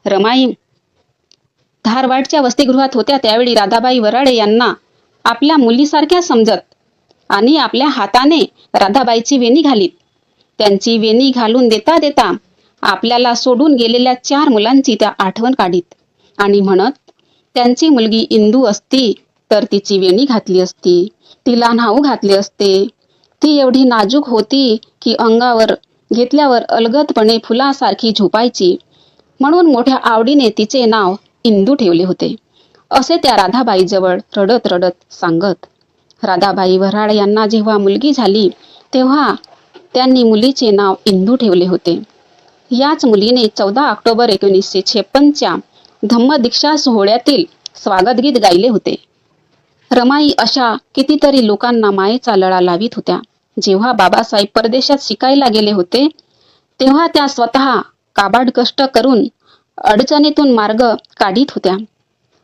रमाई धारवाडच्या वसतिगृहात होत्या त्यावेळी राधाबाई वराडे यांना आपल्या मुलीसारख्या समजत आणि आपल्या हाताने राधाबाईची वेणी घालीत. त्यांची वेणी घालून देता देता आपल्याला सोडून गेलेल्या 4 मुलांची त्या आठवण काढीत आणि म्हणत, त्यांची मुलगी इंदू असती तर तिची वेणी घातली असती, तिला न्हाऊ घातले असते. ती एवढी नाजूक होती की अंगावर घेतल्यावर अलगदपणे फुलासारखी झोपायची, म्हणून मोठ्या आवडीने तिचे नाव इंदू ठेवले होते, असे त्या राधाबाईजवळ रडत रडत सांगत. राधाबाई वराडे यांना जेव्हा मुलगी झाली तेव्हा त्यांनी मुलीचे नाव इंदू ठेवले होते. याच मुलीने 14 ऑक्टोबर 1956च्या धम्मदीक्षा सोहळ्यातील स्वागतगीत गायले होते. रमाई अशा कितीतरी लोकांना मायेचा लळा लावित होत्या. जेव्हा बाबासाहेब परदेशात शिकायला गेले होते तेव्हा त्या स्वतः काबाड कष्ट करून अडचणीतून मार्ग काढीत होत्या.